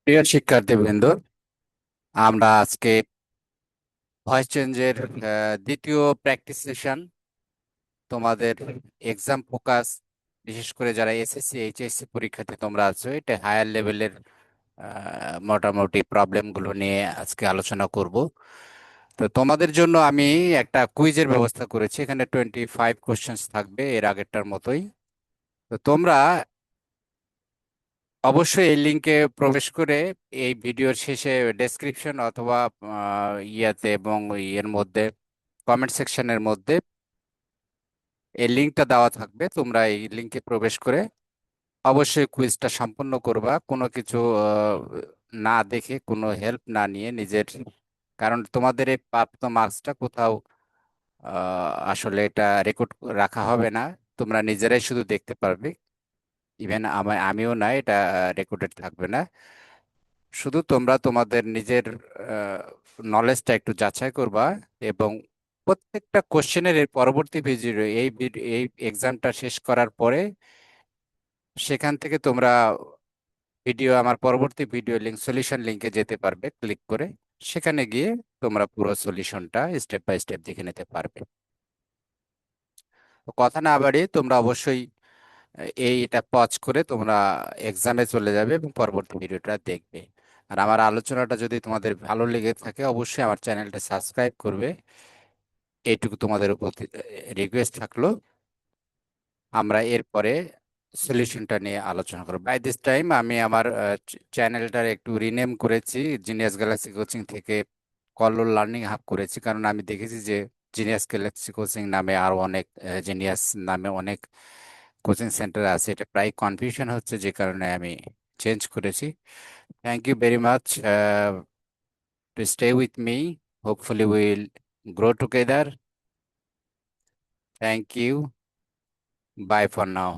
প্রিয় শিক্ষার্থীবৃন্দ, আমরা আজকে ভয়েস চেঞ্জের দ্বিতীয় প্র্যাকটিস সেশন তোমাদের এক্সাম ফোকাস, বিশেষ করে যারা এসএসসি এইচএসসি পরীক্ষার্থী তোমরা আছো, এটা হায়ার লেভেলের মোটামুটি প্রবলেমগুলো নিয়ে আজকে আলোচনা করব। তো তোমাদের জন্য আমি একটা কুইজের ব্যবস্থা করেছি। এখানে 25 কোশ্চেন্স থাকবে, এর আগেরটার মতোই। তো তোমরা অবশ্যই এই লিংকে প্রবেশ করে এই ভিডিওর শেষে ডেসক্রিপশন অথবা ইয়াতে এবং ইয়ের মধ্যে কমেন্ট সেকশনের মধ্যে এই লিংকটা দেওয়া থাকবে। তোমরা এই লিংকে প্রবেশ করে অবশ্যই কুইজটা সম্পন্ন করবা, কোনো কিছু না দেখে, কোনো হেল্প না নিয়ে নিজের। কারণ তোমাদের এই প্রাপ্ত মার্কসটা কোথাও আসলে এটা রেকর্ড রাখা হবে না, তোমরা নিজেরাই শুধু দেখতে পারবে। ইভেন আমিও না, এটা রেকর্ডেড থাকবে না। শুধু তোমরা তোমাদের নিজের নলেজটা একটু যাচাই করবা, এবং প্রত্যেকটা কোশ্চেনের এর পরবর্তী ভিডিও, এই এক্সামটা শেষ করার পরে সেখান থেকে তোমরা আমার পরবর্তী ভিডিও লিংক, সলিউশন লিংকে যেতে পারবে ক্লিক করে। সেখানে গিয়ে তোমরা পুরো সলিউশনটা স্টেপ বাই স্টেপ দেখে নিতে পারবে। তো কথা না বাড়িয়ে তোমরা অবশ্যই এটা পজ করে তোমরা এক্সামে চলে যাবে এবং পরবর্তী ভিডিওটা দেখবে। আর আমার আলোচনাটা যদি তোমাদের ভালো লেগে থাকে, অবশ্যই আমার চ্যানেলটা সাবস্ক্রাইব করবে। এইটুকু তোমাদের প্রতি রিকোয়েস্ট থাকলো। আমরা এরপরে সলিউশনটা নিয়ে আলোচনা করব। বাই দিস টাইম আমি আমার চ্যানেলটার একটু রিনেম করেছি, জিনিয়াস গ্যালাক্সি কোচিং থেকে কল্লোল লার্নিং হাব করেছি। কারণ আমি দেখেছি যে জিনিয়াস গ্যালাক্সি কোচিং নামে আর অনেক, জিনিয়াস নামে অনেক কোচিং সেন্টার আছে, এটা প্রায় কনফিউশন হচ্ছে, যে কারণে আমি চেঞ্জ করেছি। Thank you very much to stay with me. Hopefully will grow together. Thank you. Bye for now.